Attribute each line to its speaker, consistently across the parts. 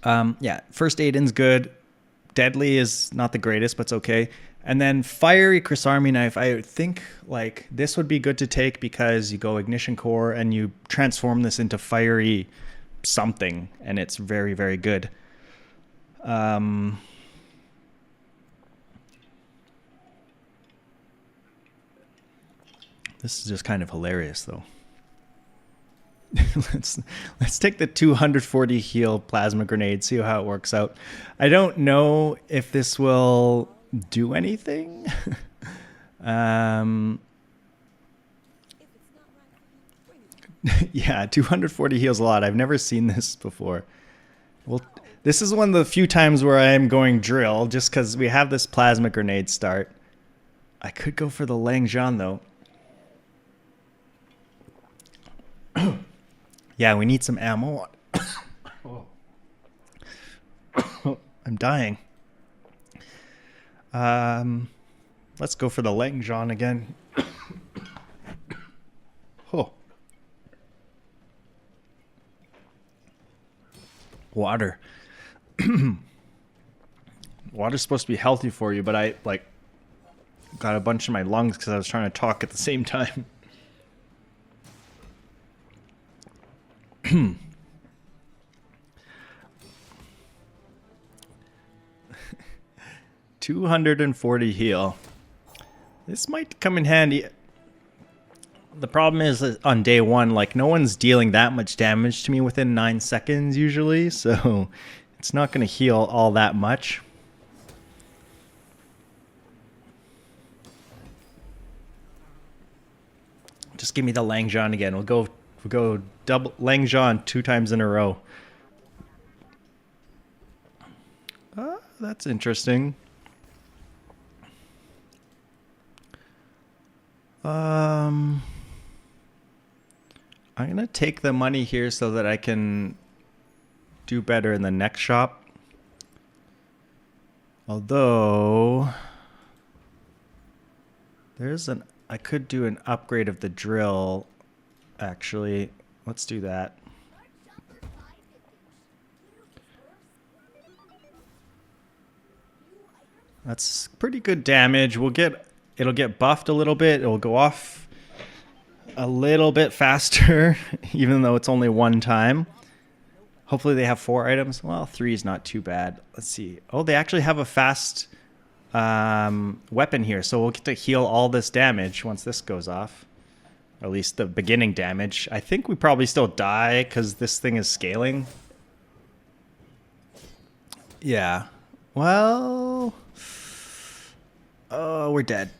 Speaker 1: Yeah, first Aiden's good. Deadly is not the greatest, but it's okay. And then fiery Chris Army knife, I think like this would be good to take because you go ignition core and you transform this into fiery something, and it's very, very good. This is just kind of hilarious, though. let's take the 240 heal plasma grenade, see how it works out. I don't know if this will do anything. Yeah, 240 heals a lot. I've never seen this before. Well, this is one of the few times where I am going drill, just because we have this plasma grenade start. I could go for the Lang Jean, though. Yeah, we need some ammo. I'm dying. Let's go for the Lang Jean again. Oh. Water. Water's supposed to be healthy for you, but I got a bunch in my lungs because I was trying to talk at the same time. 240 heal. This might come in handy. The problem is that on day one, like, no one's dealing that much damage to me within 9 seconds usually, so it's not going to heal all that much. Just give me the Lang Jean again. We'll go double Lang Jean 2 times in a row. That's interesting. I'm gonna take the money here so that I can do better in the next shop. Although I could do an upgrade of the drill. Actually, let's do that. That's pretty good damage. It'll get buffed a little bit. It'll go off a little bit faster, even though it's only one time. Hopefully they have 4 items. Well, 3 is not too bad. Let's see. Oh, they actually have a fast weapon here, so we'll get to heal all this damage once this goes off. Or at least the beginning damage. I think we probably still die because this thing is scaling. Yeah. Well... Oh, we're dead.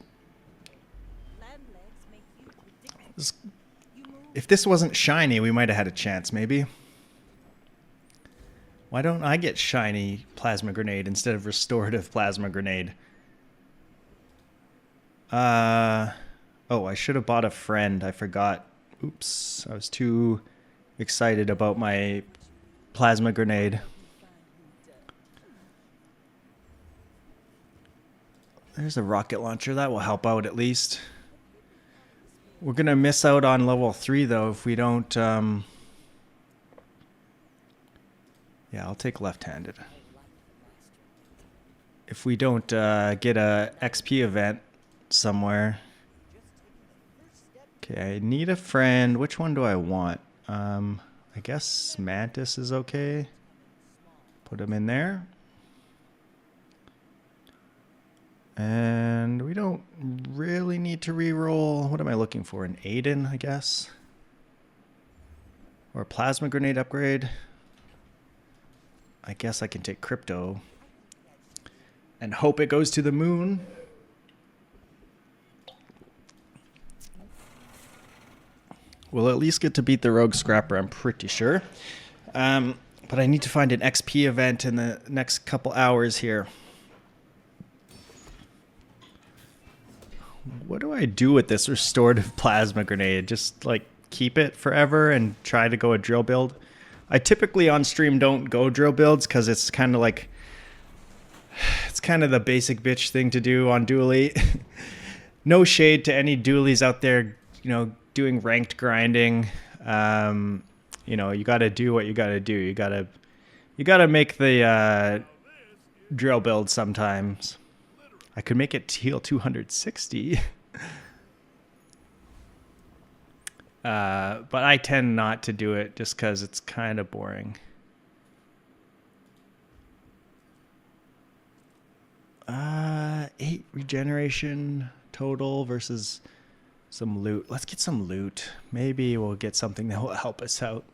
Speaker 1: If this wasn't shiny, we might have had a chance, maybe. Why don't I get shiny plasma grenade instead of restorative plasma grenade? Oh, I should have bought a friend. I forgot. Oops. I was too excited about my plasma grenade. There's a rocket launcher. That will help out at least. We're going to miss out on level 3, though, if we don't... Yeah, I'll take left-handed. If we don't get a XP event somewhere. Okay, I need a friend. Which one do I want? I guess Mantis is okay. Put him in there. And we don't really need to re-roll. What am I looking for? An Aiden, I guess? Or a plasma grenade upgrade? I guess I can take Crypto. And hope it goes to the moon. We'll at least get to beat the Rogue Scrapper, I'm pretty sure. But I need to find an XP event in the next couple hours here. What do I do with this restorative plasma grenade? Just like keep it forever and try to go a drill build? I typically on stream don't go drill builds because it's kind of like, it's kind of the basic bitch thing to do on Dooley. No shade to any Dooleys out there, you know, doing ranked grinding. You know, you got to do what you got to do. You got You gotta make the drill build sometimes. I could make it heal 260. But I tend not to do it just because it's kind of boring. 8 regeneration total versus some loot. Let's get some loot. Maybe we'll get something that will help us out.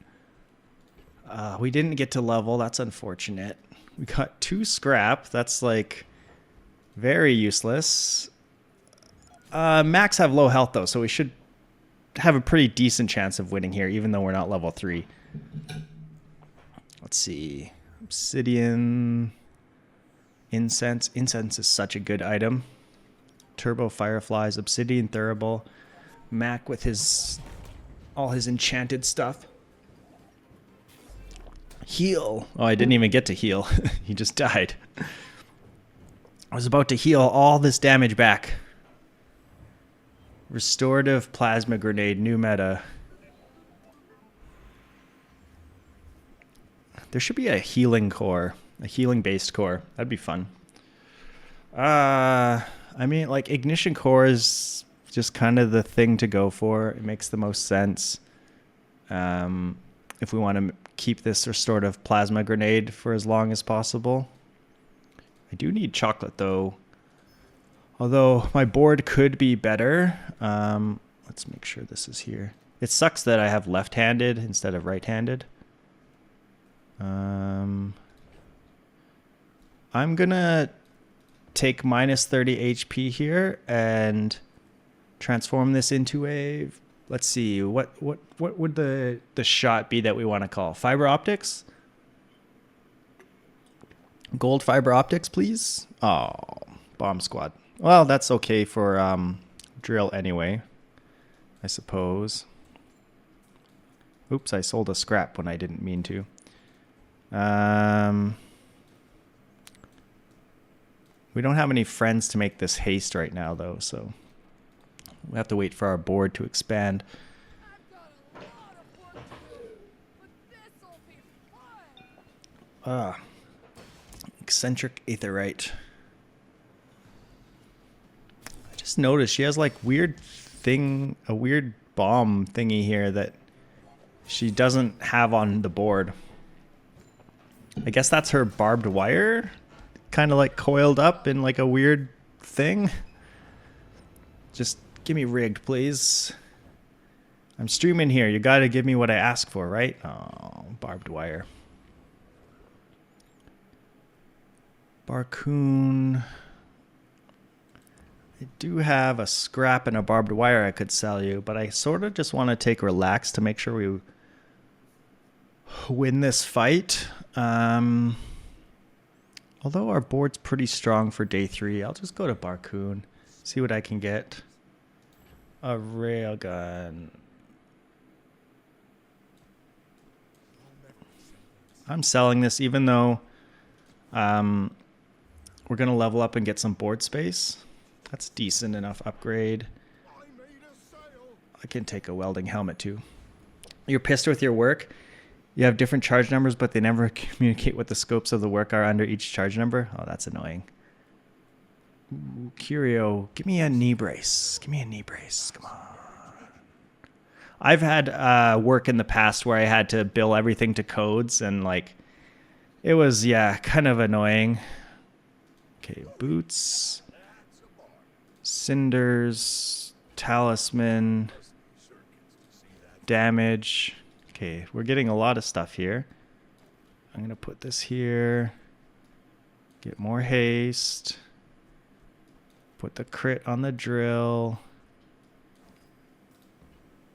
Speaker 1: We didn't get to level. That's unfortunate. We got 2 scrap. That's like very useless. Max have low health though, so we should have a pretty decent chance of winning here, even though we're not level 3. Let's see. Obsidian. Incense. Incense is such a good item. Turbo fireflies. Obsidian thurible. Mac with all his enchanted stuff. Heal. Oh, I didn't even get to heal. He just died. I was about to heal all this damage back. Restorative plasma grenade, new meta. There should be a healing core, a healing based core. That'd be fun. I mean, like ignition core is just kind of the thing to go for. It makes the most sense. If we want to keep this restorative plasma grenade for as long as possible. I do need chocolate though. Although my board could be better. Let's make sure this is here. It sucks that I have left-handed instead of right-handed. I'm gonna take minus 30 HP here and transform this into a, let's see, what would the shot be that we want to call? Fiber optics? Gold fiber optics, please. Oh, bomb squad. Well, that's okay for drill anyway, I suppose. Oops, I sold a scrap when I didn't mean to. We don't have any friends to make this haste right now, though, so we have to wait for our board to expand. Eccentric aetherite. I just noticed she has like a weird bomb thingy here that she doesn't have on the board. I guess that's her barbed wire, kind of like coiled up in like a weird thing. Just give me rigged, please. I'm streaming here. You gotta give me what I ask for, right? Oh, barbed wire. Barcoon. I do have a scrap and a barbed wire I could sell you, but I sort of just want to take relax to make sure we win this fight. Although our board's pretty strong for day 3, I'll just go to Barcoon, see what I can get. A railgun. I'm selling this even though we're going to level up and get some board space. That's decent enough upgrade. I can take a welding helmet too. You're pissed with your work? You have different charge numbers, but they never communicate what the scopes of the work are under each charge number? Oh, that's annoying. Ooh, Curio, give me a knee brace. Give me a knee brace. Come on. I've had work in the past where I had to bill everything to codes, and like, it was, yeah, kind of annoying. Okay, boots. Cinders. Talisman. Damage. Okay, we're getting a lot of stuff here. I'm going to put this here. Get more haste. Put the crit on the drill.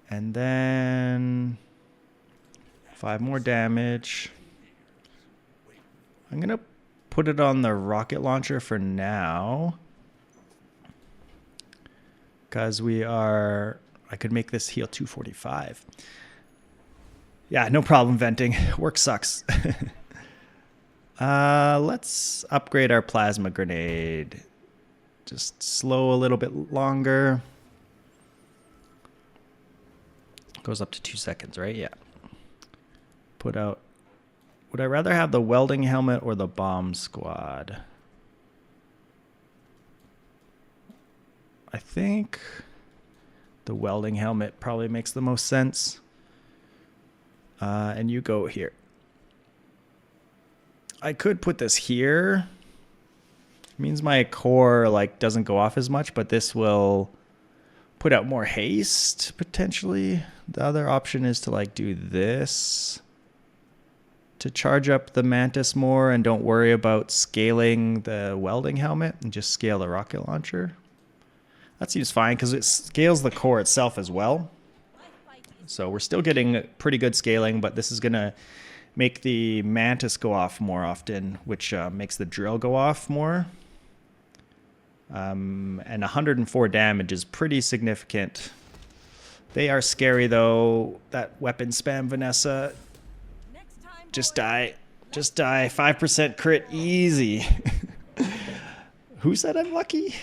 Speaker 1: And then 5 more damage. I'm going to put it on the rocket launcher for now. Because I could make this heal 245. Yeah, no problem venting. Work sucks. Let's upgrade our plasma grenade. Just slow a little bit longer. Goes up to 2 seconds, right? Yeah. Put out Would I rather have the welding helmet or the bomb squad? I think the welding helmet probably makes the most sense. And you go here. I could put this here. It means my core like doesn't go off as much, but this will put out more haste potentially. The other option is to like do this to charge up the Mantis more and don't worry about scaling the welding helmet and just scale the rocket launcher. That seems fine because it scales the core itself as well. So we're still getting pretty good scaling, but this is going to make the Mantis go off more often, which makes the drill go off more. And 104 damage is pretty significant. They are scary, though. That weapon spam, Vanessa. Just die. Just die. 5% crit. Easy. Who said I'm lucky?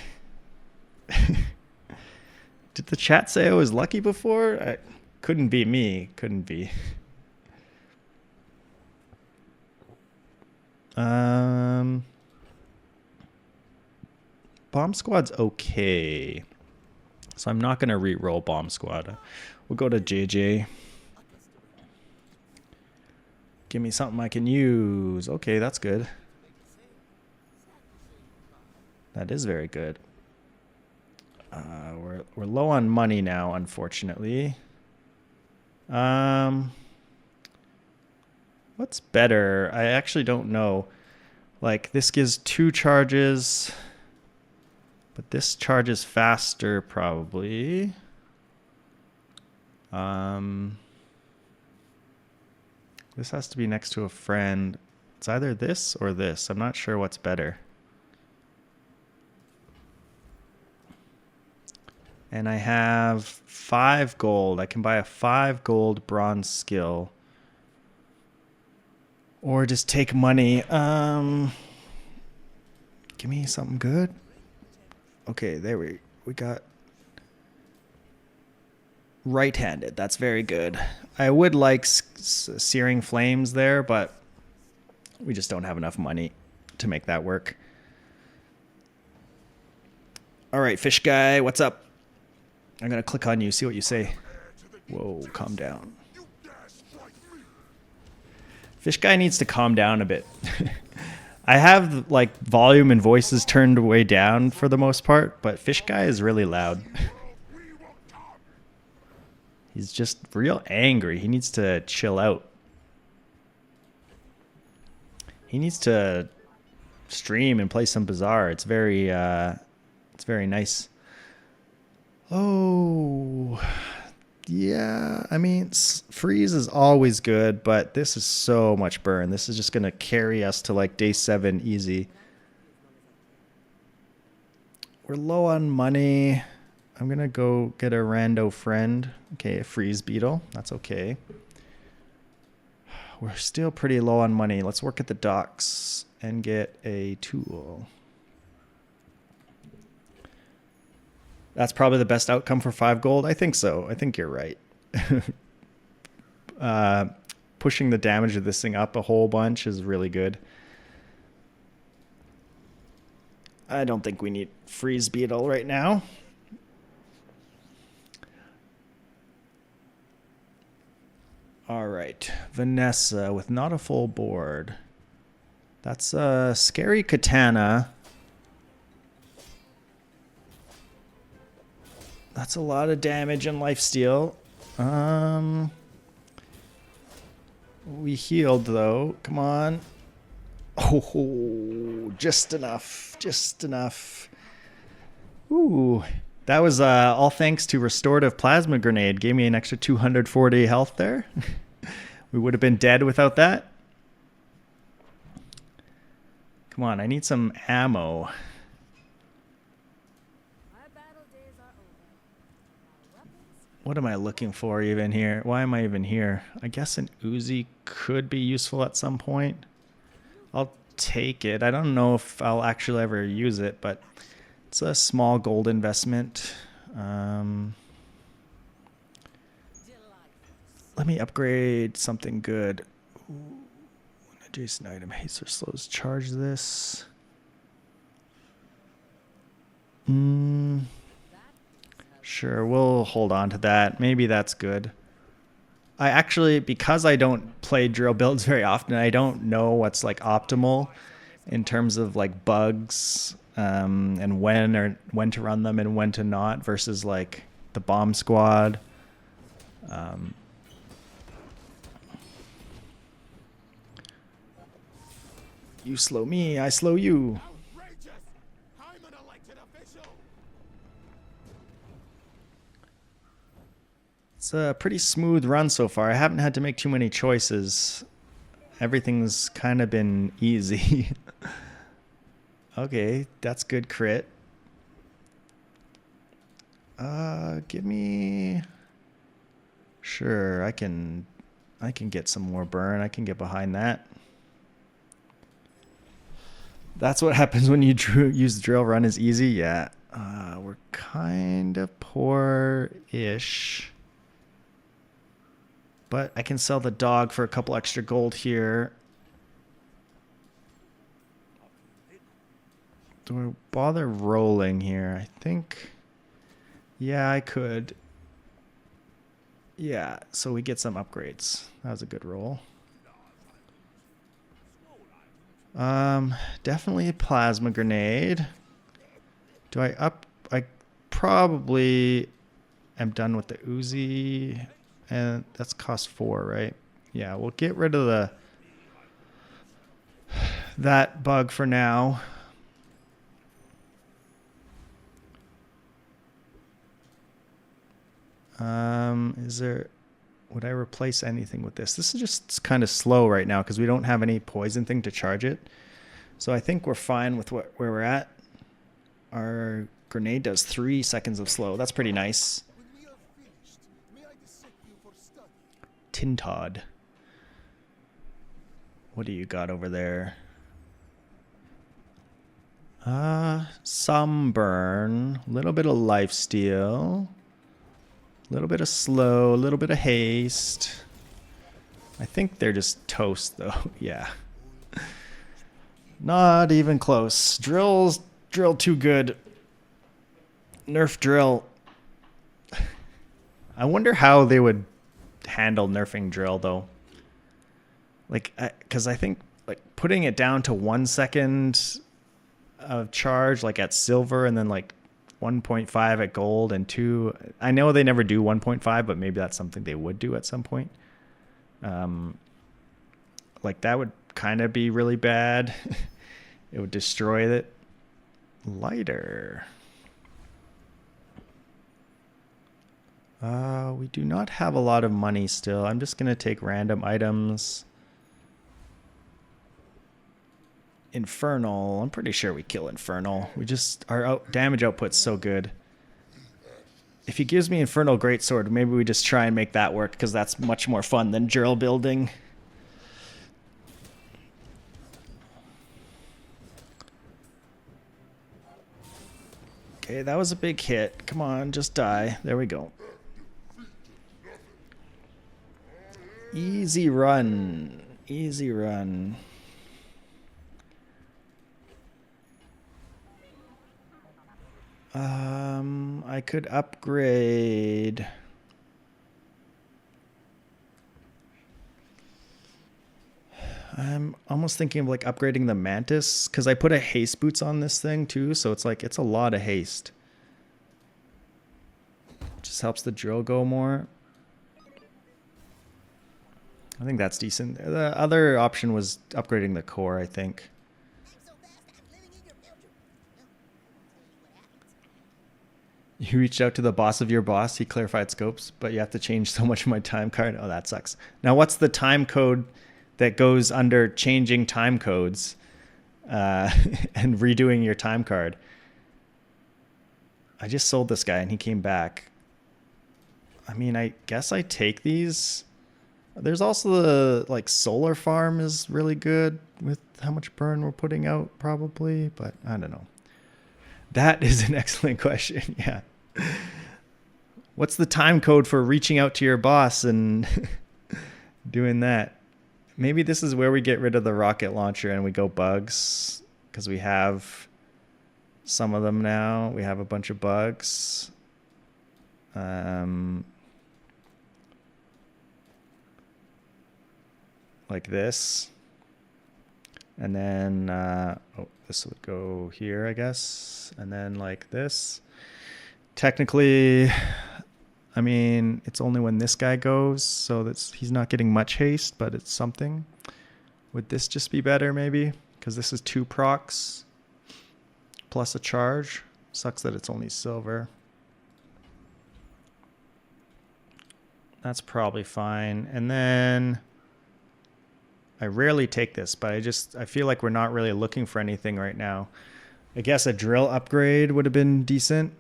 Speaker 1: Did the chat say I was lucky before? Couldn't be me. Couldn't be. Bomb Squad's okay. So I'm not going to re-roll Bomb Squad. We'll go to JJ. Give me something I can use. Okay, that's good. That is very good. We're low on money now, unfortunately. What's better? I actually don't know. Like, this gives 2 charges, but this charges faster, probably. This has to be next to a friend. It's either this or this. I'm not sure what's better. And I have 5 gold. I can buy a 5 gold bronze skill. Or just take money. Give me something good. Okay, there we got right-handed. That's very good. I would like searing flames there, but we just don't have enough money to make that work. All right, fish guy, what's up? I'm going to click on you, see what you say. Whoa, calm down. Fish guy needs to calm down a bit. I have like volume and voices turned way down for the most part, but fish guy is really loud. He's just real angry. He needs to chill out. He needs to stream and play some Bazaar. It's very nice. Oh, yeah. I mean, freeze is always good, but this is so much burn. This is just going to carry us to like day 7 easy. We're low on money. I'm going to go get a rando friend. Okay, a freeze beetle. That's okay. We're still pretty low on money. Let's work at the docks and get a tool. That's probably the best outcome for 5 gold. I think so. I think you're right. Pushing the damage of this thing up a whole bunch is really good. I don't think we need freeze beetle right now. All right, Vanessa with not a full board. That's a scary katana. That's a lot of damage and lifesteal. We healed though. Come on. Oh, just enough. Just enough. Ooh. That was all thanks to restorative plasma grenade. Gave me an extra 240 health there. We would have been dead without that. Come on, I need some ammo. What am I looking for even here? Why am I even here? I guess an Uzi could be useful at some point. I'll take it. I don't know if I'll actually ever use it, but it's a small gold investment. Let me upgrade something good. Ooh, Adjacent item haste or slows charge this. Sure, we'll hold on to that. Maybe that's good. I actually, because I don't play drill builds very often, I don't know what's like optimal in terms of like bugs, and when to run them and when to not versus like the bomb squad. You slow me, I slow you. It's a pretty smooth run so far. I haven't had to make too many choices. Everything's kind of been easy. Okay, that's good crit. Give me... Sure, I can get some more burn. I can get behind that. That's what happens when you use the drill run is easy. Yeah, we're kind of poor-ish. But I can sell the dog for a couple extra gold here. Do I bother rolling here? I think... Yeah, I could. Yeah, so we get some upgrades. That was a good roll. Definitely a plasma grenade. Do I up... I probably am done with the Uzi... And that's cost 4, right? Yeah, we'll get rid of that bug for now. Would I replace anything with this? This is just kind of slow right now because we don't have any poison thing to charge it. So I think we're fine with where we're at. Our grenade does 3 seconds of slow. That's pretty nice. Tintod. What do you got over there? Some burn, a little bit of lifesteal, a little bit of slow, a little bit of haste. I think they're just toast though. Yeah. Not even close. Drill too good. Nerf drill. I wonder how they would handle nerfing drill though, like because I think like putting it down to 1 second of charge like at silver and then like 1.5 at gold and 2. I know they never do 1.5, but maybe that's something they would do at some point. Like that would kind of be really bad. It would destroy it. Lighter. We do not have a lot of money still. I'm just going to take random items. Infernal. I'm pretty sure we kill Infernal. Our damage output's so good. If he gives me Infernal Greatsword, maybe we just try and make that work because that's much more fun than drill building. Okay, that was a big hit. Come on, just die. There we go. Easy run. Easy run. I could upgrade. I'm almost thinking of like upgrading the Mantis because I put a haste boots on this thing too, so it's like it's a lot of haste. Just helps the drill go more. I think that's decent. The other option was upgrading the core, I think. You reached out to the boss of your boss. He clarified scopes, but you have to change so much of my time card. Oh, that sucks. Now, what's the time code that goes under changing time codes and redoing your time card? I just sold this guy and he came back. I mean, I guess I take these. There's also the like solar farm is really good with how much burn we're putting out probably, but I don't know. That is an excellent question. Yeah. What's the time code for reaching out to your boss and doing that? Maybe this is where we get rid of the rocket launcher and we go bugs, because we have some of them now. We have a bunch of bugs. Like this. And then, this would go here, I guess. And then like this. Technically, I mean, it's only when this guy goes, so he's not getting much haste, but it's something. Would this just be better, maybe? Because this is 2 procs plus a charge. Sucks that it's only silver. That's probably fine. And then I rarely take this, but I feel like we're not really looking for anything right now. I guess a drill upgrade would have been decent.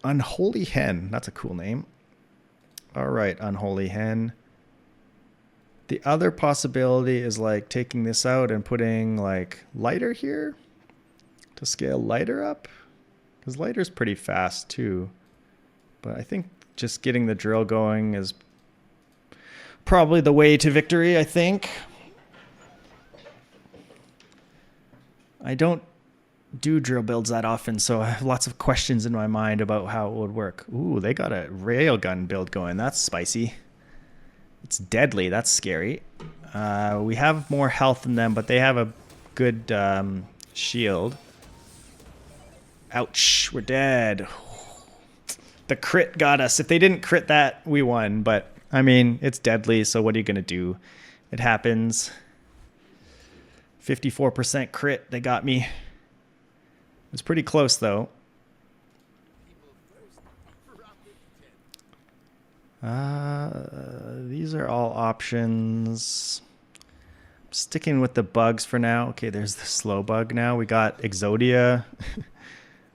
Speaker 1: Unholy Hen. That's a cool name. All right, Unholy Hen. The other possibility is like taking this out and putting like lighter here to scale lighter up, because lighter's pretty fast too. But I think just getting the drill going is probably the way to victory, I think. I don't do drill builds that often, so I have lots of questions in my mind about how it would work. Ooh, they got a railgun build going. That's spicy. It's deadly. That's scary. We have more health than them, but they have a good shield. Ouch, we're dead. The crit got us. If they didn't crit that, we won. But, I mean, it's deadly, so what are you going to do? It happens. 54% crit. They got me. It's pretty close, though. These are all options. I'm sticking with the bugs for now. Okay, there's the slow bug now. We got Exodia.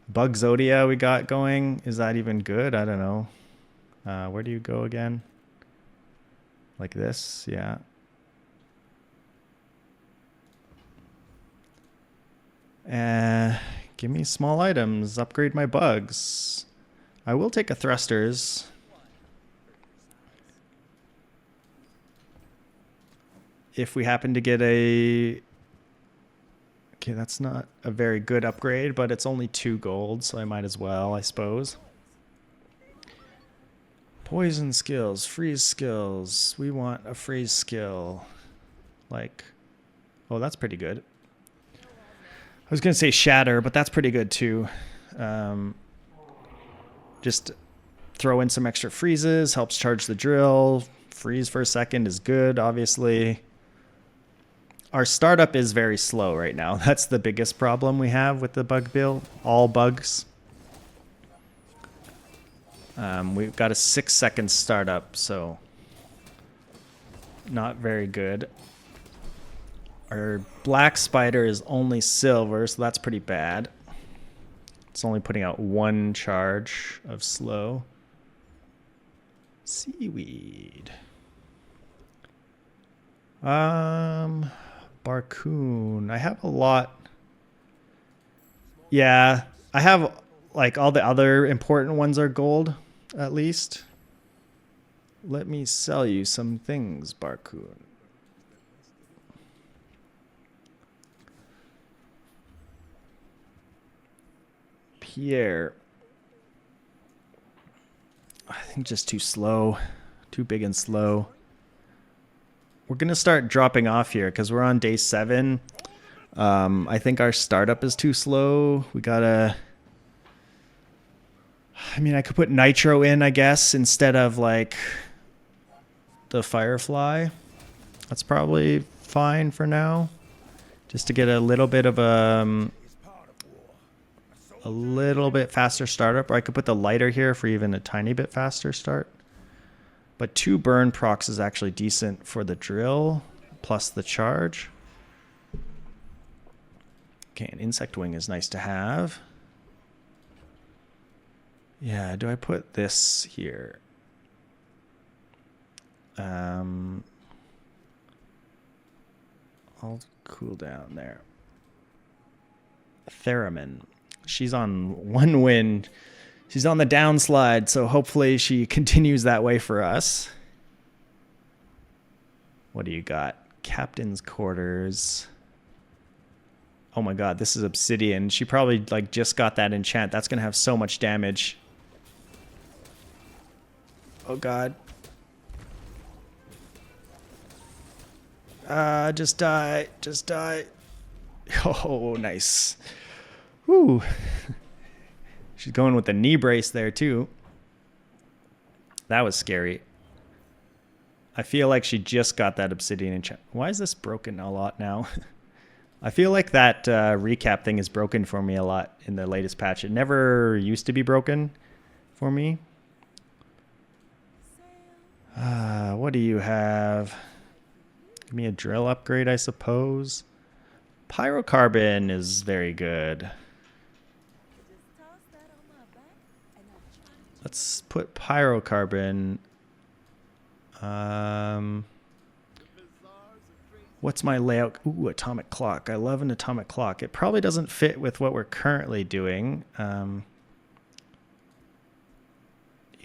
Speaker 1: Bug Zodia we got going. Is that even good? I don't know. Where do you go again? Like this? Yeah. Give me small items. Upgrade my bugs. I will take a thrusters. If we happen to get a... Okay, that's not a very good upgrade, but it's only 2 gold, so I might as well, I suppose. Poison skills, freeze skills. We want a freeze skill. Like, oh, that's pretty good. I was going to say shatter, but that's pretty good too. Just throw in some extra freezes, helps charge the drill. Freeze for a second is good, obviously. Our startup is very slow right now. That's the biggest problem we have with the bug build. All bugs. We've got a 6-second startup, so not very good. Our black spider is only silver, so that's pretty bad. It's only putting out 1 charge of slow. Seaweed. Barcoon. I have a lot. Yeah, I have like all the other important ones are gold, at least. Let me sell you some things, Barcoon. Pierre. I think just too slow. Too big and slow. We're going to start dropping off here because we're on day 7. I think our startup is too slow. We got to... I mean, I could put nitro in, I guess, instead of like the firefly. That's probably fine for now. Just to get a little bit of a little bit faster startup. Or I could put the lighter here for even a tiny bit faster start. But 2 burn procs is actually decent for the drill, plus the charge. Okay, an insect wing is nice to have. Yeah, do I put this here? I'll cool down there. Theremin. She's on 1 win. She's on the downslide, so hopefully she continues that way for us. What do you got? Captain's quarters. Oh my god, this is obsidian. She probably like just got that enchant. That's gonna have so much damage. Oh god. Just die. Just die. Oh, nice. Whew. She's going with the knee brace there too. That was scary. I feel like she just got that obsidian enchant. Why is this broken a lot now? I feel like that recap thing is broken for me a lot in the latest patch. It never used to be broken for me. What do you have? Give me a drill upgrade, I suppose. Pyrocarbon is very good. Let's put pyrocarbon. What's my layout? Ooh, atomic clock. I love an atomic clock. It probably doesn't fit with what we're currently doing. You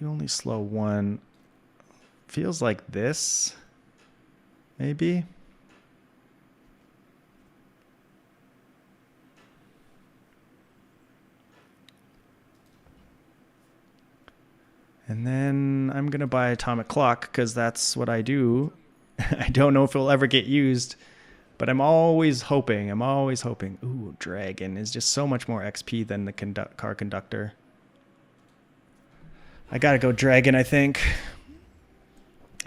Speaker 1: only slow one. Feels like this, maybe. And then I'm going to buy atomic clock because that's what I do. I don't know if it'll ever get used, but I'm always hoping. Ooh, dragon is just so much more XP than the car conductor. I got to go dragon, I think.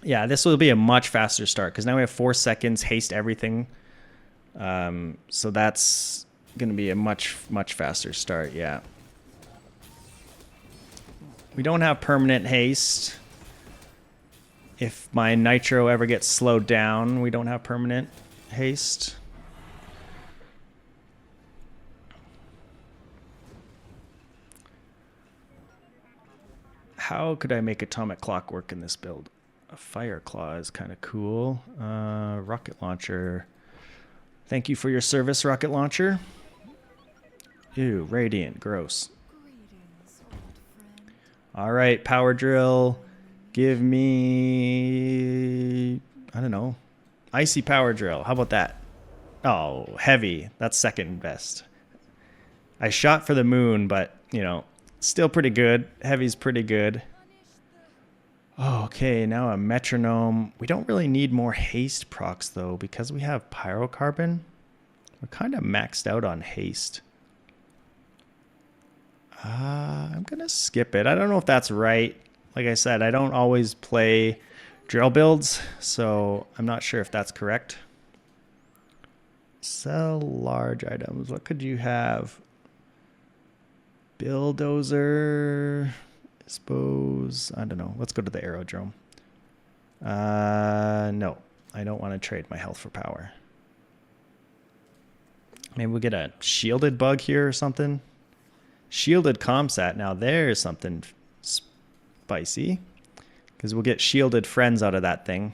Speaker 1: Yeah, this will be a much faster start because now we have 4 seconds, haste everything. So that's going to be a much faster start, yeah. We don't have permanent haste. If my nitro ever gets slowed down, we don't have permanent haste. How could I make atomic clock work in this build? A fire claw is kind of cool. Rocket launcher. Thank you for your service, rocket launcher. Ew, radiant, gross. All right, power drill. Give me, I don't know, icy power drill. How about that? Oh, heavy. That's second best. I shot for the moon, but, you know, still pretty good. Heavy's pretty good. Oh, okay, now a metronome. We don't really need more haste procs, though, because we have pyrocarbon. We're kind of maxed out on haste. I'm going to skip it. I don't know if that's right. Like I said, I don't always play drill builds, so I'm not sure if that's correct. Sell large items. What could you have? Bulldozer. Dispose. I don't know. Let's go to the aerodrome. No, I don't want to trade my health for power. Maybe we'll get a shielded bug here or something. Shielded comsat. Now there's something spicy, because we'll get shielded friends out of that thing.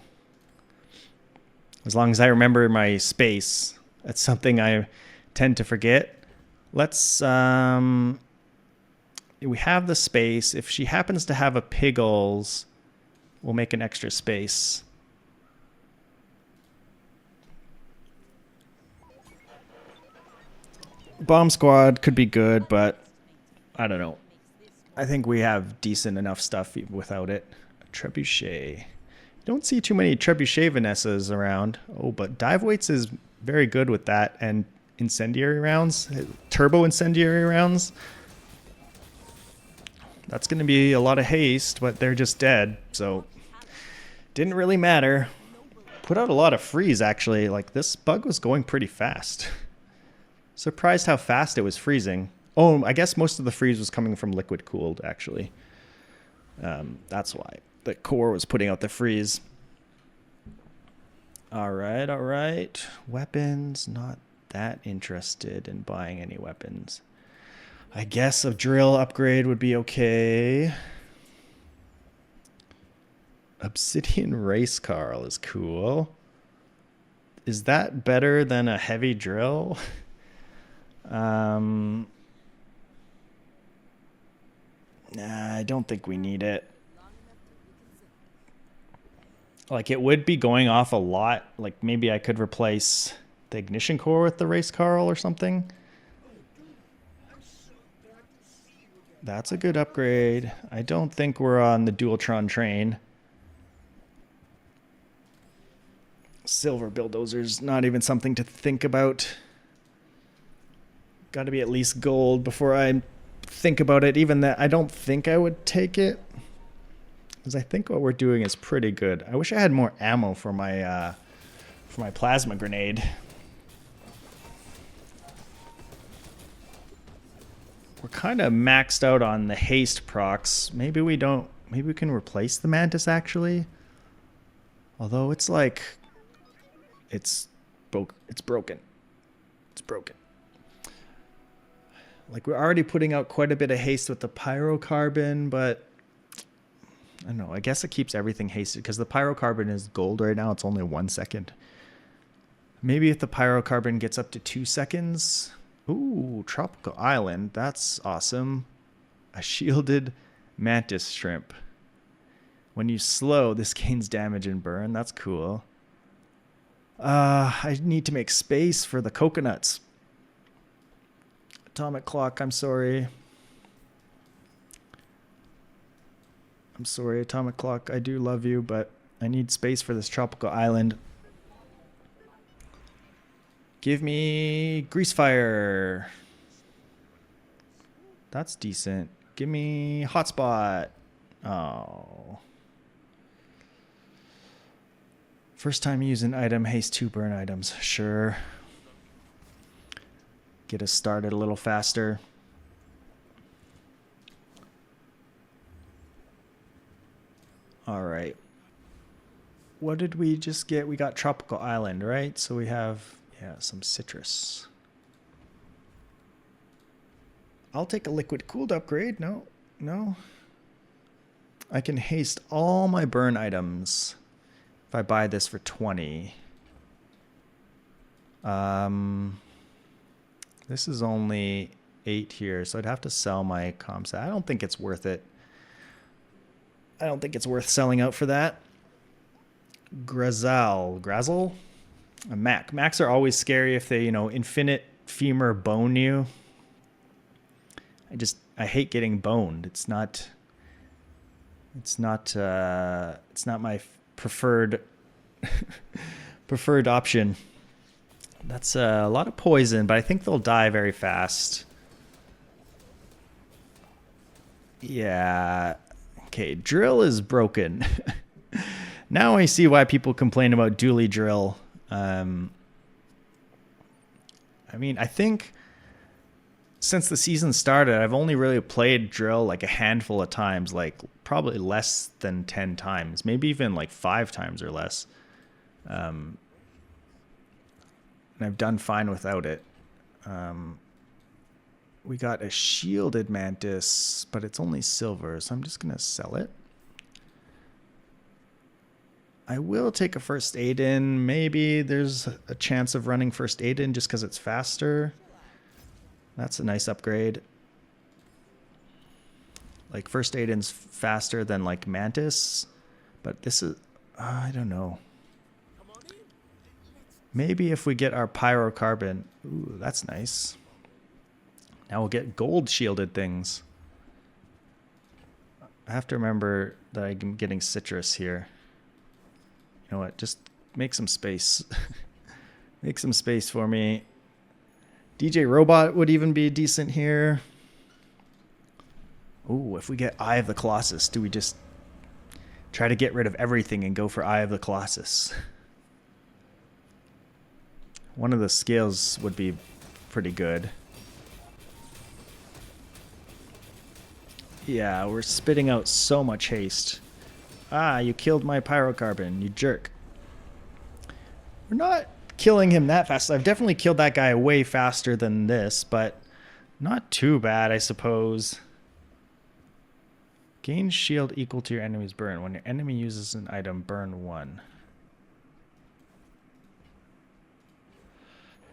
Speaker 1: As long as I remember my space. That's something I tend to forget. Let's we have the space. If she happens to have a Piggles, we'll make an extra space. Bomb squad could be good, but I don't know. I think we have decent enough stuff without it. A trebuchet. You don't see too many trebuchet Vanessas around. Oh, but dive weights is very good with that, and incendiary rounds, turbo incendiary rounds. That's going to be a lot of haste, but they're just dead, so didn't really matter. Put out a lot of freeze, actually. Like, this bug was going pretty fast. Surprised how fast it was freezing. Oh, I guess most of the freeze was coming from liquid cooled, actually. That's why the core was putting out the freeze. All right. Weapons, not that interested in buying any weapons. I guess a drill upgrade would be okay. Obsidian race car is cool. Is that better than a heavy drill? Nah, I don't think we need it. Like it would be going off a lot. Like maybe I could replace the ignition core with the race Carl or something. That's a good upgrade. I don't think we're on the Dualtron train. Silver bulldozer's not even something to think about. Got to be at least gold before I think about it. Even that, I don't think I would take it, because I think what we're doing is pretty good. I wish I had more ammo for my plasma grenade. We're kind of maxed out on the haste procs. Maybe we don't. Maybe we can replace the mantis actually. Although it's like, it's broken. It's broken. Like we're already putting out quite a bit of haste with the pyrocarbon, but I don't know. I guess it keeps everything hasted because the pyrocarbon is gold right now. It's only 1 second. Maybe if the pyrocarbon gets up to 2 seconds. Ooh, tropical island. That's awesome. A shielded mantis shrimp. When you slow, this gains damage and burn. That's cool. I need to make space for the coconuts. Atomic clock, I'm sorry. I'm sorry, atomic clock. I do love you, but I need space for this tropical island. Give me grease fire. That's decent. Give me hotspot. Oh. First time using item, haste 2 burn items. Sure. Get us started a little faster. All right. What did we just get? We got tropical island, right? So we have, yeah, some citrus. I'll take a liquid cooled upgrade. No. I can haste all my burn items if I buy this for 20. This is only 8 here, so I'd have to sell my comp set. I don't think it's worth it. I don't think it's worth selling out for that. Grazel? A Mac. Macs are always scary if they, infinite femur bone you. I hate getting boned. It's not my preferred option. That's a lot of poison, but I think they'll die very fast. Yeah. Okay, drill is broken. Now I see why people complain about Dooley drill. I think since the season started, I've only really played drill like a handful of times, like probably less than 10 times, maybe even like 5 times or less. And I've done fine without it. We got a shielded mantis, but it's only silver, so I'm just going to sell it. I will take a first aid in. Maybe there's a chance of running first aid in just because it's faster. That's a nice upgrade. Like first aid in's faster than like mantis, but this is, I don't know. Maybe if we get our pyrocarbon, ooh, that's nice. Now we'll get gold shielded things. I have to remember that I'm getting citrus here. You know what? Just make some space. Make some space for me. DJ Robot would even be decent here. Ooh, if we get Eye of the Colossus, do we just try to get rid of everything and go for Eye of the Colossus? One of the scales would be pretty good. Yeah, we're spitting out so much haste. Ah, you killed my pyrocarbon, you jerk. We're not killing him that fast. I've definitely killed that guy way faster than this, but not too bad, I suppose. Gain shield equal to your enemy's burn. When your enemy uses an item, burn 1.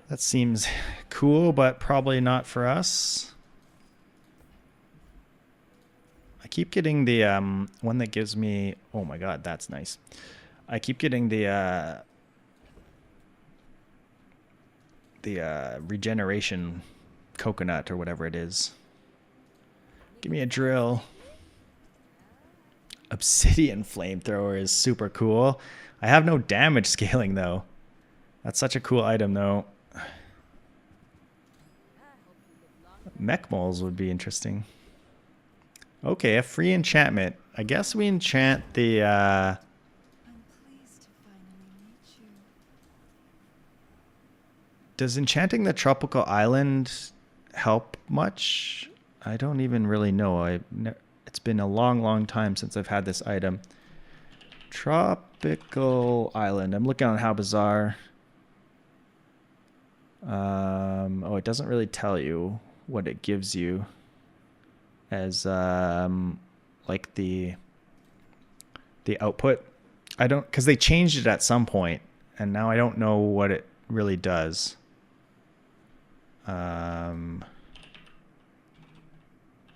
Speaker 1: That seems cool, but probably not for us. I keep getting the one that gives me... Oh my god, that's nice. I keep getting the regeneration coconut or whatever it is. Give me a drill. Obsidian flamethrower is super cool. I have no damage scaling though. That's such a cool item though. Mech moles would be interesting. Okay, a free enchantment. I guess we enchant the
Speaker 2: I'm pleased to finally meet you.
Speaker 1: Does enchanting the tropical island help much? I don't even really know. It's been a long time since I've had this item. Tropical island. I'm looking on how Bazaar. Oh, it doesn't really tell you what it gives you as like the output. I don't, because they changed it at some point, and now I don't know what it really does.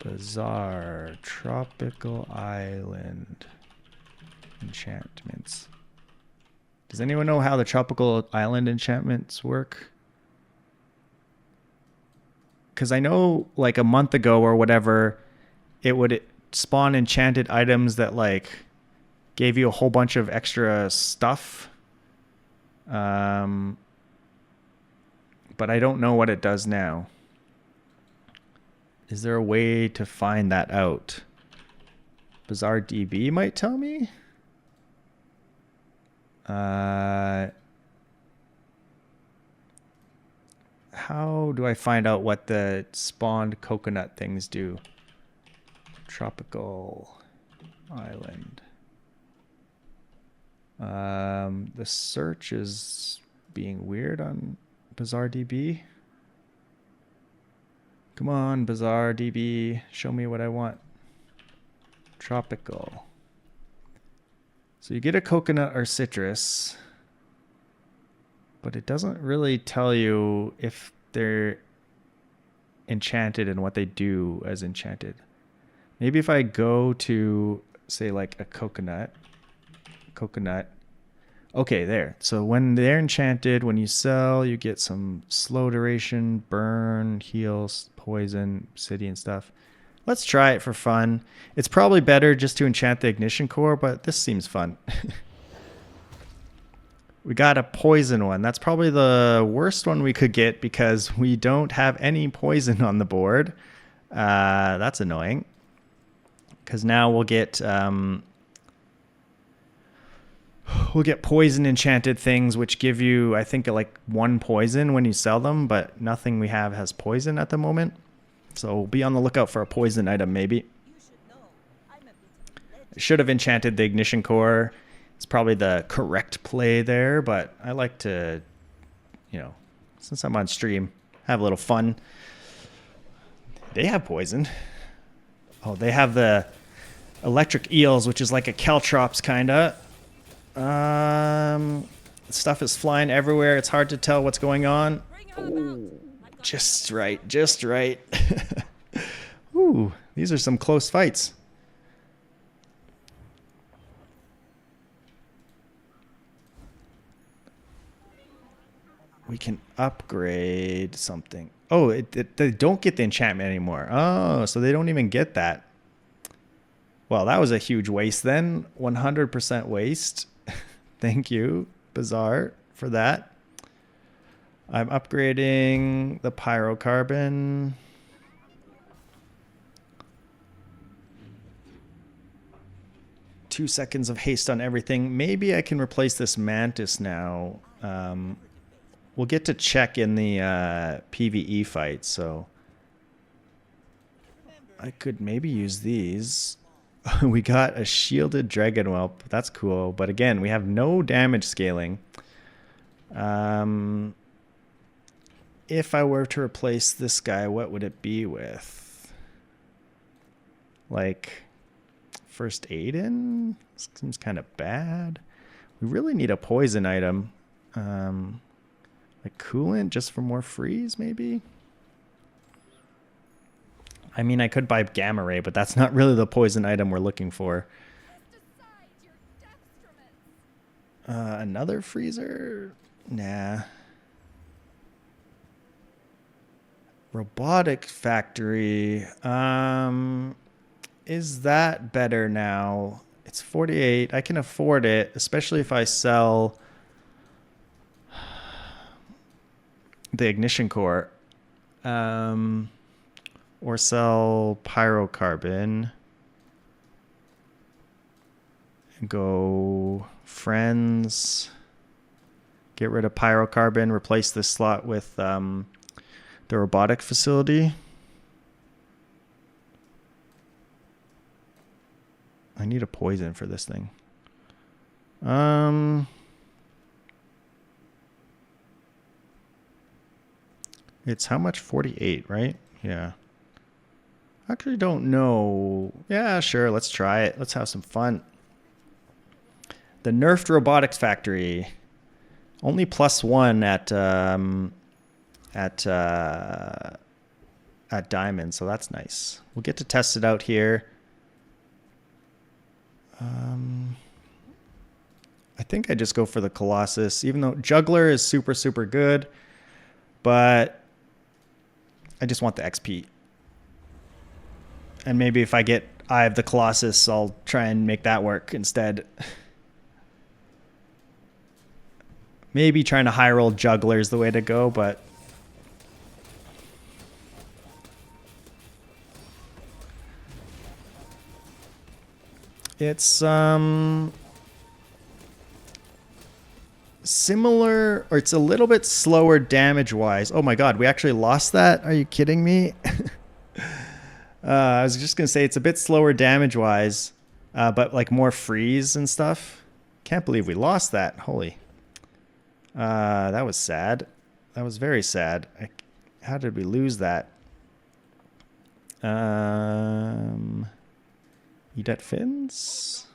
Speaker 1: Bazaar, tropical island enchantments. Does anyone know how the tropical island enchantments work? Because I know like a month ago or whatever, it would spawn enchanted items that like gave you a whole bunch of extra stuff. But I don't know what it does now. Is there a way to find that out? Bazaar DB might tell me? How do I find out what the spawned coconut things do? Tropical island. The search is being weird on Bazaar DB. Come on, Bazaar DB, show me what I want. Tropical. So you get a coconut or citrus, but it doesn't really tell you if they're enchanted and what they do as enchanted. Maybe if I go to, say, like a coconut. Okay, there. So when they're enchanted, when you sell, you get some slow duration, burn, heals, poison, obsidian stuff. Let's try it for fun. It's probably better just to enchant the ignition core, but this seems fun. We got a poison one. That's probably the worst one we could get because we don't have any poison on the board. That's annoying. Because now we'll get poison enchanted things, which give you, I think, like 1 poison when you sell them, but nothing we have has poison at the moment. So be on the lookout for a poison item, maybe. I should have enchanted the ignition core. It's probably the correct play there, but I like to, you know, since I'm on stream, have a little fun. They have poison. Oh, they have the electric eels, which is like a Caltrops kinda. Stuff is flying everywhere. It's hard to tell what's going on. Ooh, just right. Ooh, these are some close fights. We can upgrade something. Oh, they don't get the enchantment anymore. Oh, so they don't even get that. Well, that was a huge waste then. 100% waste. Thank you, Bazaar, for that. I'm upgrading the pyrocarbon. Two seconds of haste on everything. Maybe I can replace this mantis now. We'll get to check in the PvE fight, so I could maybe use these. We got a shielded dragon whelp. That's cool, but again, we have no damage scaling. If I were to replace this guy, what would it be with? Like first aid in? Seems kind of bad. We really need a poison item. Like coolant just for more freeze, maybe? I mean, I could buy gamma ray, but that's not really the poison item we're looking for. Another freezer? Nah. Robotic factory. Is that better now? It's 48. I can afford it, especially if I sell the ignition core. Or sell pyrocarbon. Go friends. Get rid of pyrocarbon. Replace this slot with the robotic facility. I need a poison for this thing. It's how much? 48, right? Yeah. Actually don't know. Yeah, sure. Let's try it. Let's have some fun. The nerfed robotics factory. Only +1 at diamond, so that's nice. We'll get to test it out here. I think I just go for the Colossus, even though Juggler is super, super good, but I just want the XP. And maybe if I get Eye of the Colossus, I'll try and make that work instead. Maybe trying to high roll Juggler is the way to go, but it's similar, or it's a little bit slower damage wise. Oh my god, we actually lost that? Are you kidding me? I was just gonna say it's a bit slower damage wise, but like more freeze and stuff. Can't believe we lost that. Holy. That was sad. That was very sad. How did we lose that? Eat fins.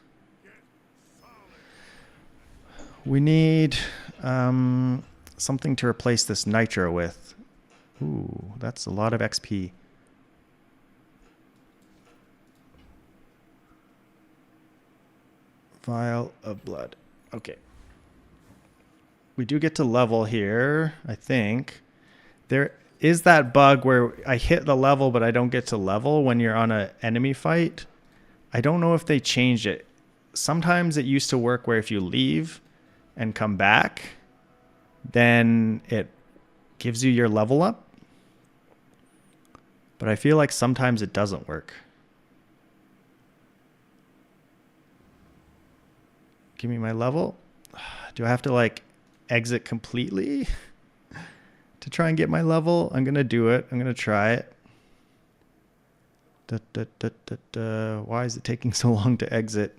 Speaker 1: We need something to replace this nitro with. Ooh, that's a lot of XP. Vial of blood. Okay. We do get to level here, I think. There is that bug where I hit the level, but I don't get to level when you're on an enemy fight. I don't know if they changed it. Sometimes it used to work where if you leave and come back, then it gives you your level up. But I feel like sometimes it doesn't work. Give me my level. Do I have to like exit completely to try and get my level? I'm going to do it. I'm going to try it. Why is it taking so long to exit?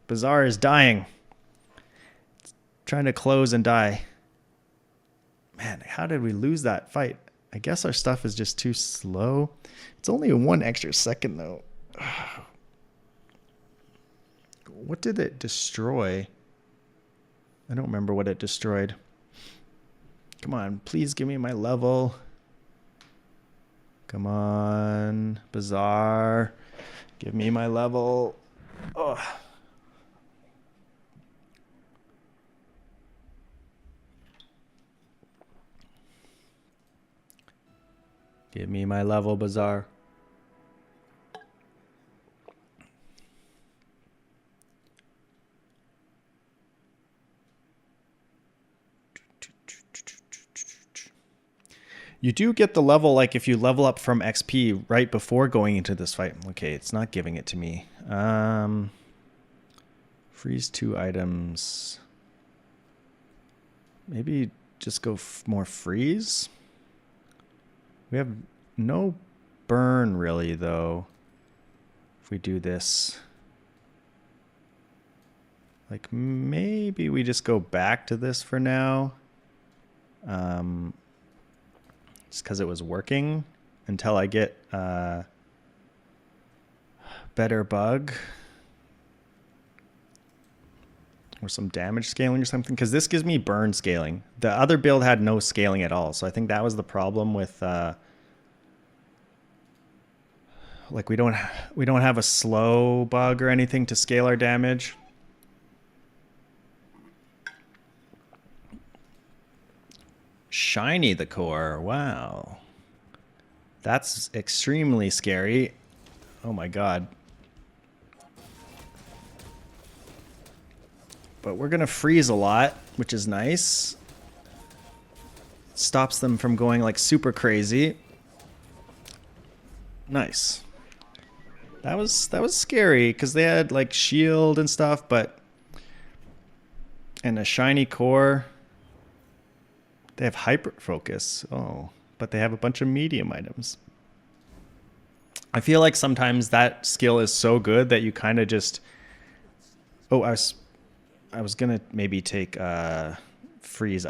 Speaker 1: Bazaar is dying. It's trying to close and die. Man, how did we lose that fight? I guess our stuff is just too slow. It's only 1 extra second though. What did it destroy? I don't remember what it destroyed. Come on, please give me my level. Come on, Bazaar. Give me my level. Oh. Give me my level, Bazaar. You do get the level, like if you level up from XP right before going into this fight. Okay, it's not giving it to me. Freeze 2 items. Maybe just go more freeze. We have no burn really though. If we do this. Like maybe we just go back to this for now. Just because it was working until I get better bug or some damage scaling or something, because this gives me burn scaling. The other build had no scaling at all, so I think that was the problem with like we don't have a slow bug or anything to scale our damage. Shiny the core. Wow. That's extremely scary. Oh my god. But we're going to freeze a lot, which is nice. Stops them from going like super crazy. Nice. That was scary because they had like shield and stuff, but and a shiny core. They have hyper focus. Oh, but they have a bunch of medium items. I feel like sometimes that skill is so good that you kind of just. Oh, I was gonna maybe take freeze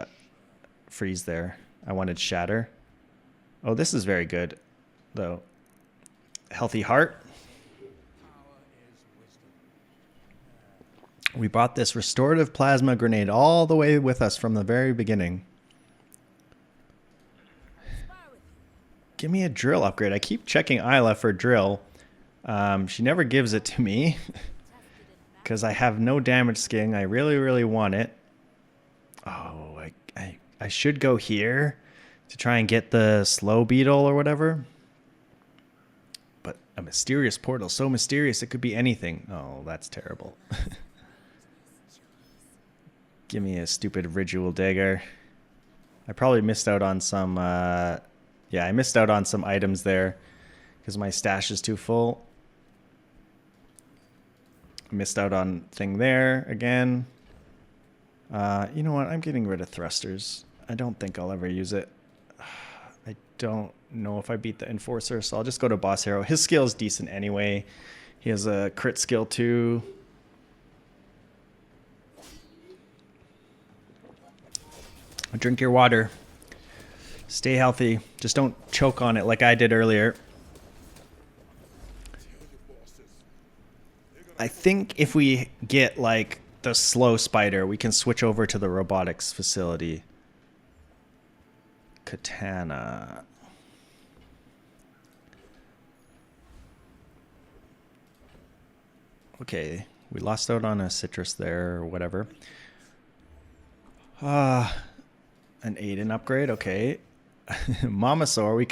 Speaker 1: there. I wanted shatter. Oh, this is very good, though. Healthy heart. We brought this restorative plasma grenade all the way with us from the very beginning. Give me a drill upgrade. I keep checking Isla for drill. She never gives it to me because I have no damage sking. I really, really want it. Oh, I should go here to try and get the slow beetle or whatever. But a mysterious portal, so mysterious it could be anything. Oh, that's terrible. Give me a stupid ritual dagger. I probably missed out on some yeah, I missed out on some items there because my stash is too full. Missed out on thing there again. You know what? I'm getting rid of thrusters. I don't think I'll ever use it. I don't know if I beat the enforcer, so I'll just go to boss hero. His skill is decent anyway. He has a crit skill too. Drink your water. Stay healthy. Just don't choke on it like I did earlier. I think if we get like the slow spider, we can switch over to the robotics facility. Katana. Okay, we lost out on a citrus there or whatever. An Aiden upgrade, okay. Mamasaur, we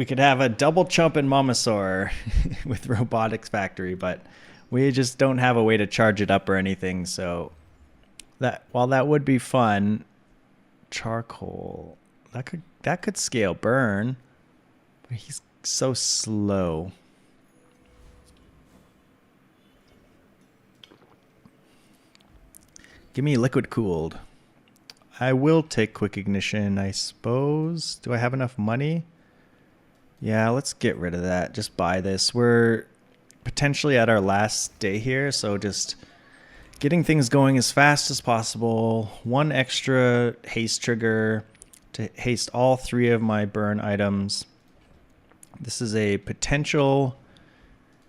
Speaker 1: could have a double chump in Mamasaur with Robotics Factory, but we just don't have a way to charge it up or anything, so that while that would be fun, charcoal, that could scale burn, but he's so slow. Give me liquid cooled. I will take quick ignition, I suppose. Do I have enough money? Yeah, let's get rid of that. Just buy this. We're potentially at our last day here, so just getting things going as fast as possible. One extra haste trigger to haste all 3 of my burn items. This is a potential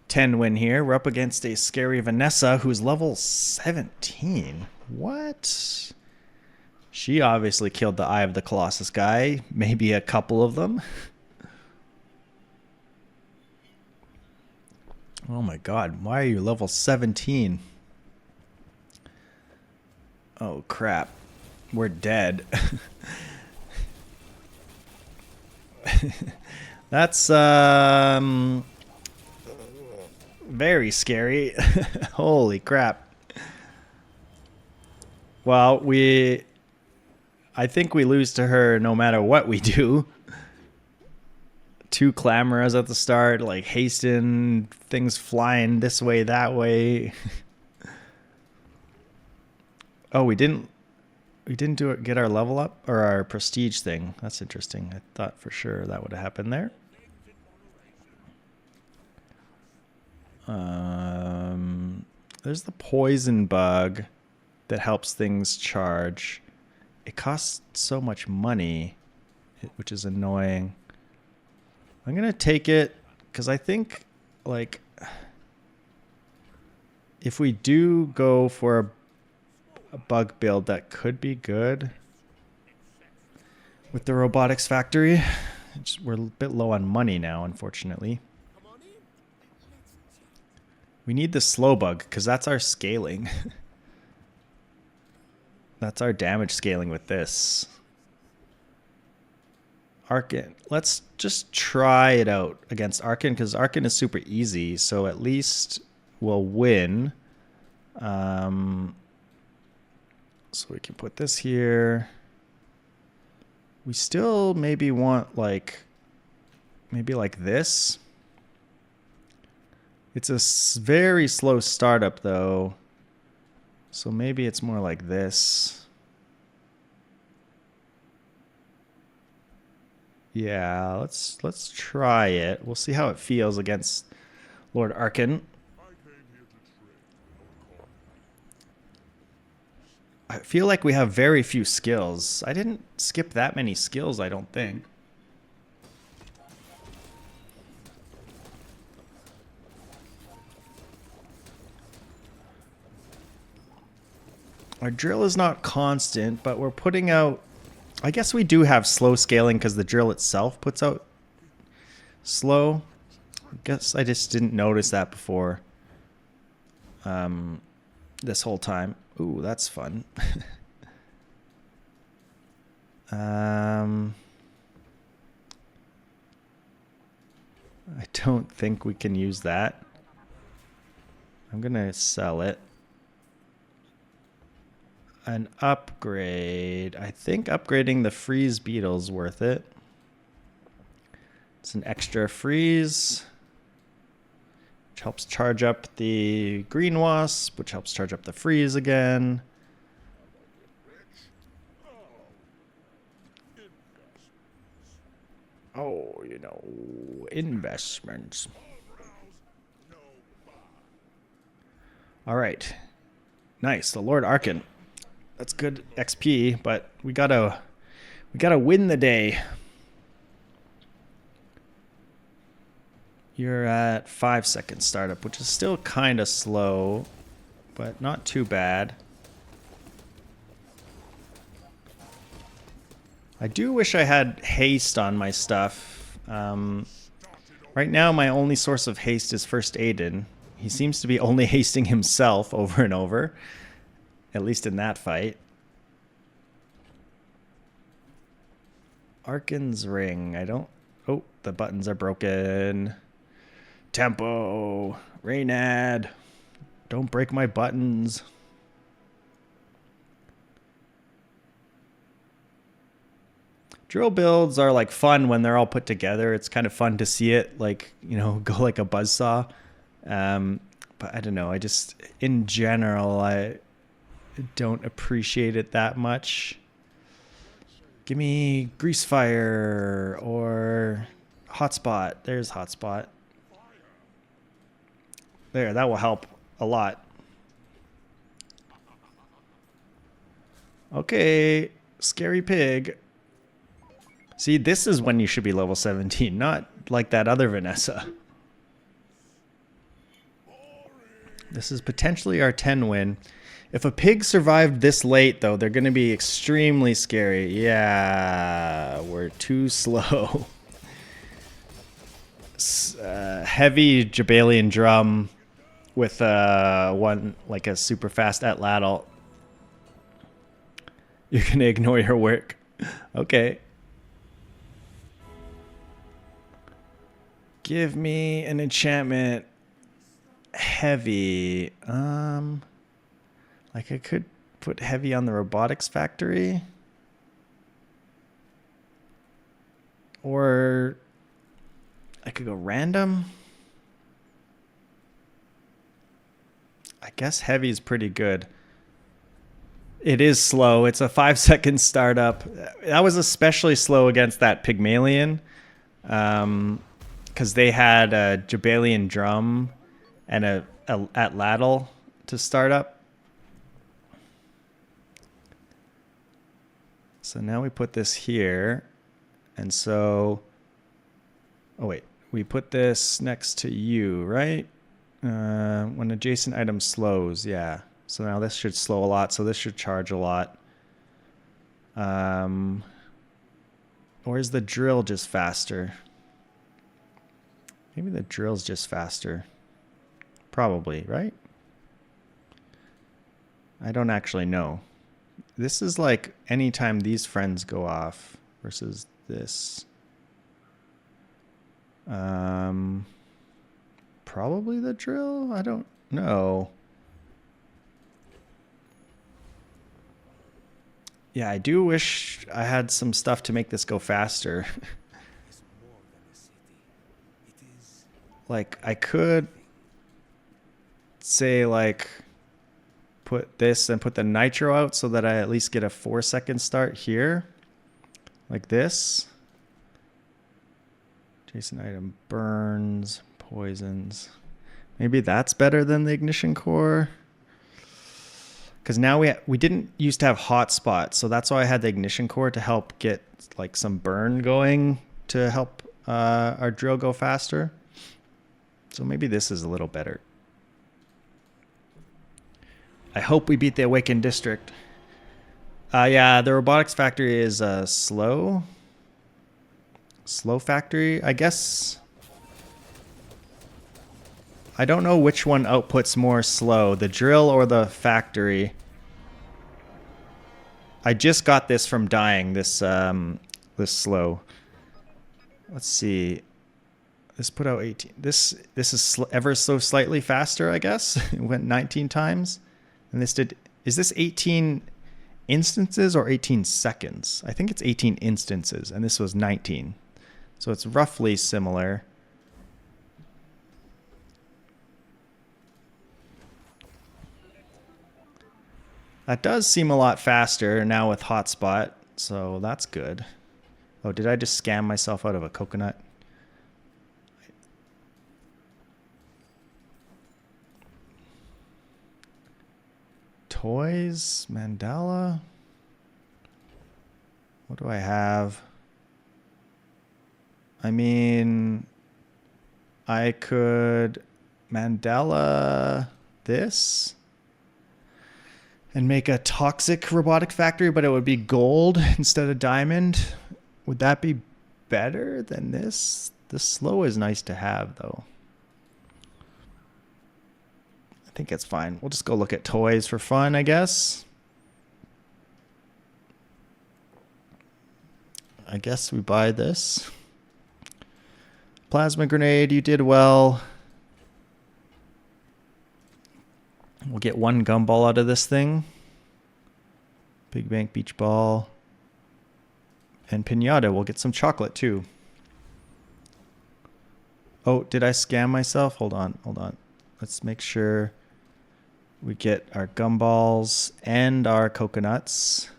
Speaker 1: 10 win here. We're up against a scary Vanessa who's level 17. What? She obviously killed the Eye of the Colossus guy. Maybe a couple of them. Oh my god, why are you level 17? Oh crap. We're dead. That's very scary. Holy crap. Well, I think we lose to her no matter what we do. 2 clamoras at the start, like hasten, things flying this way, that way. Oh, we didn't get our level up or our prestige thing. That's interesting. I thought for sure that would have happened there. There's the poison bug that helps things charge. It costs so much money, which is annoying. I'm going to take it because I think, like, if we do go for a bug build, that could be good with the robotics factory. We're a bit low on money now, unfortunately. We need the slow bug because that's our scaling. That's our damage scaling with this. Arcan. Let's just try it out against Arcan because Arcan is super easy. So at least we'll win. So we can put this here. We still maybe want maybe like this. It's a very slow startup though. So maybe it's more like this. Yeah, let's try it. We'll see how it feels against Lord Arcan. I feel like we have very few skills. I didn't skip that many skills, I don't think. Our drill is not constant, but we're putting out... I guess we do have slow scaling because the drill itself puts out slow. I guess I just didn't notice that before this whole time. Ooh, that's fun. I don't think we can use that. I'm going to sell it. An upgrade. I think upgrading the freeze beetle's worth it. It's an extra freeze, which helps charge up the green wasp, which helps charge up the freeze again. Oh, you know, investments. All right. Nice. The Lord Arcan. That's good XP, but we gotta win the day. You're at 5 seconds startup, which is still kind of slow, but not too bad. I do wish I had haste on my stuff. Right now, my only source of haste is First Aiden. He seems to be only hasting himself over and over. At least in that fight. Arcan's ring. I don't... Oh, the buttons are broken. Tempo. Raynad. Don't break my buttons. Drill builds are like fun when they're all put together. It's kind of fun to see it like, you know, go like a buzzsaw. But I don't know. I just, in general, I don't appreciate it that much. Give me grease fire or hotspot. There's hotspot. There, that will help a lot. Okay, scary pig. See, this is when you should be level 17, not like that other Vanessa. This is potentially our 10 win. If a pig survived this late, though, they're going to be extremely scary. Yeah, we're too slow. Heavy Jabalian drum with one like a super fast atlatl. You're going to ignore your work. Okay. Give me an enchantment. Heavy. Like I could put heavy on the robotics factory. Or I could go random. I guess heavy is pretty good. It is slow. It's a 5-second startup. That was especially slow against that Pygmalion. Because they had a Jabalian drum and a atlatl to start up. So now we put this here. And so, oh wait, we put this next to you, right? When adjacent item slows, yeah. So now this should slow a lot, so this should charge a lot. Or is the drill just faster? Maybe the drill's just faster. Probably, right? I don't actually know. This is like anytime these friends go off versus this. Probably the drill. I don't know. Yeah, I do wish I had some stuff to make this go faster. Like I could say like put this and put the nitro out so that I at least get a 4-second start here. Like this. Jason item burns, poisons. Maybe that's better than the ignition core. Because now we didn't used to have hotspot, so that's why I had the ignition core to help get like some burn going to help our drill go faster. So maybe this is a little better. I hope we beat the Awakened District. Yeah, the robotics factory is slow. Slow factory, I guess. I don't know which one outputs more slow, the drill or the factory. I just got this from dying, this slow. Let's see. This put out 18. This is ever so slightly faster, I guess. It went 19 times. And this did, is this 18 instances or 18 seconds? I think it's 18 instances, and this was 19. So it's roughly similar. That does seem a lot faster now with hotspot, so that's good. Oh, did I just scam myself out of a coconut? Toys, mandala. What do I have? I mean, I could mandala this and make a toxic robotic factory, but it would be gold instead of diamond. Would that be better than this? The slow is nice to have, though. I think it's fine. We'll just go look at toys for fun, I guess. I guess we buy this. Plasma grenade, you did well. We'll get one gumball out of this thing. Big Bank Beach Ball. And Pinata, we'll get some chocolate too. Oh, did I scam myself? Hold on. Let's make sure we get our gumballs and our coconuts.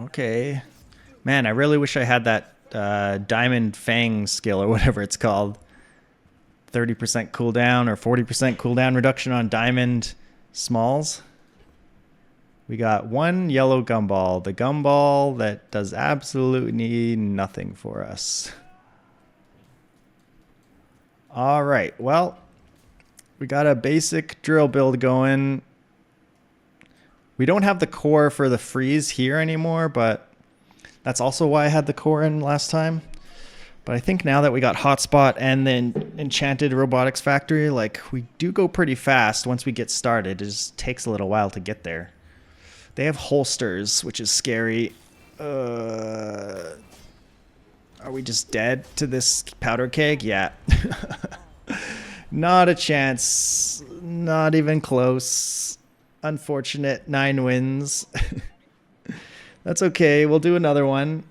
Speaker 1: Okay. Man, I really wish I had that Diamond Fang skill or whatever it's called. 30% cooldown or 40% cooldown reduction on Diamond Smalls. We got one yellow gumball. The gumball that does absolutely nothing for us. All right, well, we got a basic drill build going. We don't have the core for the freeze here anymore, but that's also why I had the core in last time. But I think now that we got hotspot and then enchanted robotics factory, like we do go pretty fast once we get started. It just takes a little while to get there. They have holsters, which is scary. Are we just dead to this powder keg? Yeah. Not a chance. Not even close. Unfortunate. 9 wins. That's okay. We'll do another one.